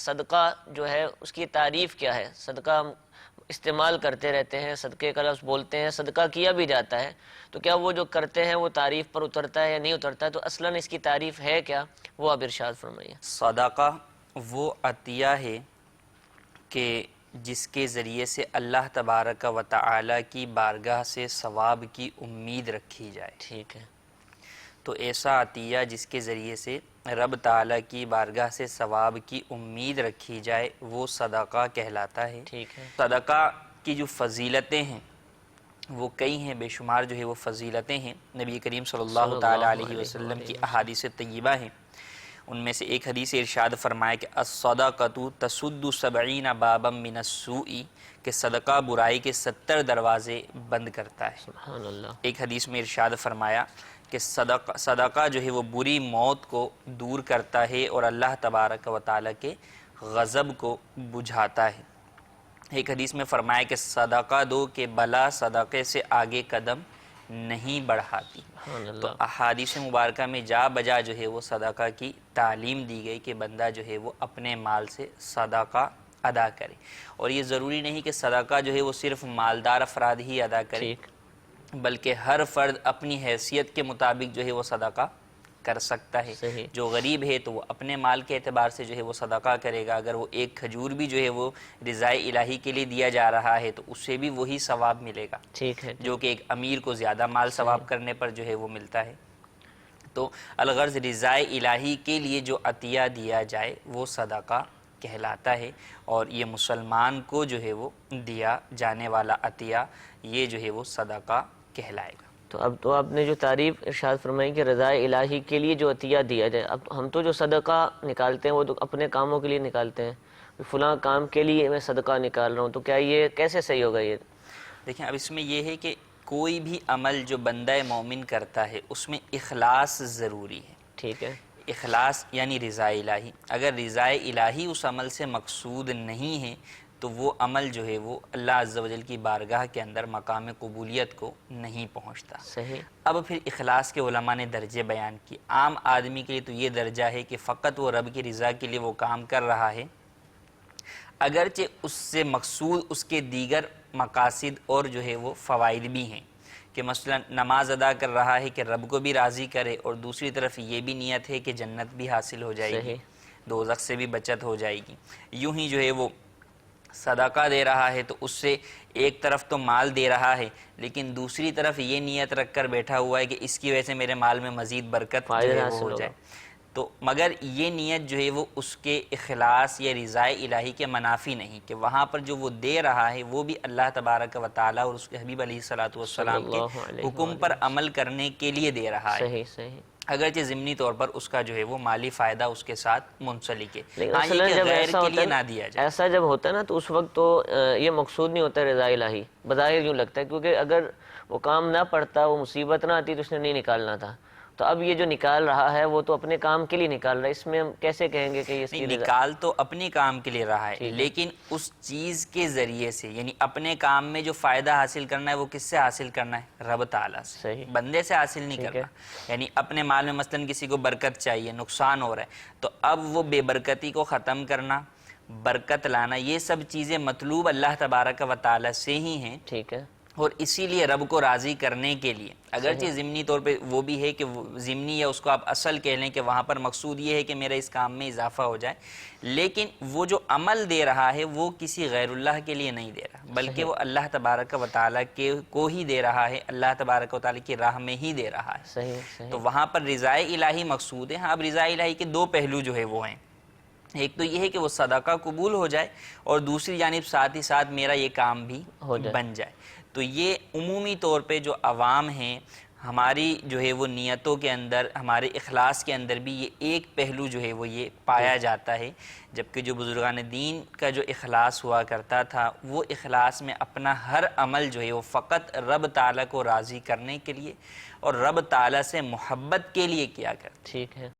صدقہ جو ہے اس کی تعریف کیا ہے؟ صدقہ ہم استعمال کرتے رہتے ہیں، صدقے کا لفظ بولتے ہیں، صدقہ کیا بھی جاتا ہے، تو کیا وہ جو کرتے ہیں وہ تعریف پر اترتا ہے یا نہیں اترتا ہے؟ تو اصلاً اس کی تعریف ہے کیا، وہ آپ ارشاد فرمائیے۔ صدقہ وہ عطیہ ہے کہ جس کے ذریعے سے اللہ تبارک و تعالی کی بارگاہ سے ثواب کی امید رکھی جائے۔ ٹھیک ہے۔ تو ایسا عطیہ جس کے ذریعے سے رب تعالی کی بارگاہ سے ثواب کی امید رکھی جائے وہ صدقہ کہلاتا ہے۔ ٹھیک ہے۔ صدقہ کی جو فضیلتیں ہیں وہ کئی ہیں، بے شمار جو ہے وہ فضیلتیں ہیں، نبی کریم صلی اللہ تعالی علیہ وسلم کی احادیث طیبہ ہیں۔ ان میں سے ایک حدیث ارشاد فرمایا کہ الصدقۃ تسد 70 بابا من السوء، کہ صدقہ برائی کے 70 دروازے بند کرتا ہے۔ سبحان اللہ۔ ایک حدیث میں ارشاد فرمایا کہ صدقہ جو ہے وہ بری موت کو دور کرتا ہے اور اللہ تبارک و تعالی کے غضب کو بجھاتا ہے۔ ایک حدیث میں فرمایا کہ صدقہ دو کہ بلا صدقے سے آگے قدم نہیں بڑھاتی۔ تو احادیث مبارکہ میں جا بجا جو ہے وہ صدقہ کی تعلیم دی گئی کہ بندہ جو ہے وہ اپنے مال سے صدقہ ادا کرے، اور یہ ضروری نہیں کہ صدقہ جو ہے وہ صرف مالدار افراد ہی ادا کرے، بلکہ ہر فرد اپنی حیثیت کے مطابق جو ہے وہ صدقہ کر سکتا ہے۔ جو غریب ہے تو وہ اپنے مال کے اعتبار سے جو ہے وہ صدقہ کرے گا، اگر وہ ایک کھجور بھی جو ہے وہ رضائے الہی کے لیے دیا جا رہا ہے تو اس سے بھی وہی ثواب ملے گا جو کہ ایک امیر کو زیادہ مال ثواب کرنے پر جو ہے وہ ملتا ہے۔ تو الغرض رضائے الہی کے لیے جو عطیہ دیا جائے وہ صدقہ کہلاتا ہے، اور یہ مسلمان کو جو ہے وہ دیا جانے والا عطیہ یہ جو ہے وہ صدقہ کہلائے گا۔ تو اب تو آپ نے جو تعریف ارشاد فرمائی کہ رضائے الہی کے لیے جو عطیہ دیا جائے، اب ہم تو جو صدقہ نکالتے ہیں وہ تو اپنے کاموں کے لیے نکالتے ہیں، فلاں کام کے لیے میں صدقہ نکال رہا ہوں، تو کیا یہ کیسے صحیح ہوگا؟ یہ دیکھیں، اب اس میں یہ ہے کہ کوئی بھی عمل جو بندہ مومن کرتا ہے اس میں اخلاص ضروری ہے۔ ٹھیک ہے۔ اخلاص یعنی رضائے الہی، اگر رضائے الہی اس عمل سے مقصود نہیں ہے تو وہ عمل جو ہے وہ اللہ عز و جل کی بارگاہ کے اندر مقام قبولیت کو نہیں پہنچتا۔ صحیح۔ اب پھر اخلاص کے علماء نے درجے بیان کی۔ عام آدمی کے لیے تو یہ درجہ ہے کہ فقط وہ رب کی رضا کے لیے وہ کام کر رہا ہے، اگرچہ اس سے مقصود اس کے دیگر مقاصد اور جو ہے وہ فوائد بھی ہیں، کہ مثلا نماز ادا کر رہا ہے کہ رب کو بھی راضی کرے، اور دوسری طرف یہ بھی نیت ہے کہ جنت بھی حاصل ہو جائے گی، دوزخ سے بھی بچت ہو جائے گی۔ یوں ہی جو ہے وہ صدقہ دے رہا ہے تو اس سے ایک طرف تو مال دے رہا ہے لیکن دوسری طرف یہ نیت رکھ کر بیٹھا ہوا ہے کہ اس کی وجہ سے میرے مال میں مزید برکت جو ہے وہ ہو جائے، تو مگر یہ نیت جو ہے وہ اس کے اخلاص یا رضائے الہی کے منافی نہیں، کہ وہاں پر جو وہ دے رہا ہے وہ بھی اللہ تبارک و تعالی اور اس کے حبیب علیہ السلام کے حکم پر عمل کرنے کے لیے دے رہا ہے، اگرچہ ضمنی طور پر اس کا جو ہے وہ مالی فائدہ اس کے ساتھ منسلک ہے، ہاں یہ کہ غیر کے لیے نہ دیا جائے۔ ایسا جب ہوتا ہے نا تو اس وقت تو یہ مقصود نہیں ہوتا رضا الہی، بظاہر یوں لگتا ہے کیونکہ اگر وہ کام نہ پڑتا، وہ مصیبت نہ آتی تو اس نے نہیں نکالنا تھا، تو اب یہ جو نکال رہا ہے وہ تو اپنے کام کے لیے نکال رہا ہے، اس میں ہم کیسے کہیں گے کہ یہ نکال تو اپنے کام کے لیے رہا ہے لیکن اس چیز کے ذریعے سے، یعنی اپنے کام میں جو فائدہ حاصل کرنا ہے وہ کس سے حاصل کرنا ہے؟ رب تعالیٰ سے، بندے سے حاصل نہیں کرنا۔ یعنی اپنے مال میں مثلا کسی کو برکت چاہیے، نقصان ہو رہا ہے، تو اب وہ بے برکتی کو ختم کرنا، برکت لانا، یہ سب چیزیں مطلوب اللہ تبارک و تعالیٰ سے ہی ہیں، ٹھیک ہے، اور اسی لیے رب کو راضی کرنے کے لیے، اگرچہ ضمنی طور پہ وہ بھی ہے کہ ضمنی یا اس کو آپ اصل کہہ لیں کہ وہاں پر مقصود یہ ہے کہ میرا اس کام میں اضافہ ہو جائے، لیکن وہ جو عمل دے رہا ہے وہ کسی غیر اللہ کے لیے نہیں دے رہا بلکہ وہ اللہ تبارک و تعالیٰ کو ہی دے رہا ہے، اللہ تبارک و تعالیٰ کی راہ میں ہی دے رہا ہے، تو وہاں پر رضائے الہی مقصود ہے۔ ہاں، اب رضائے الہی کے دو پہلو جو ہے وہ ہیں، ایک تو یہ ہے کہ وہ صدقہ قبول ہو جائے، اور دوسری جانب ساتھ ہی ساتھ میرا یہ کام بھی بن جائے۔ تو یہ عمومی طور پہ جو عوام ہیں، ہماری جو ہے وہ نیتوں کے اندر، ہمارے اخلاص کے اندر بھی یہ ایک پہلو جو ہے وہ یہ پایا جاتا ہے، جبکہ جو بزرگان دین کا جو اخلاص ہوا کرتا تھا وہ اخلاص میں اپنا ہر عمل جو ہے وہ فقط رب تعالیٰ کو راضی کرنے کے لیے اور رب تعالیٰ سے محبت کے لیے کیا کرتا۔ ٹھیک ہے۔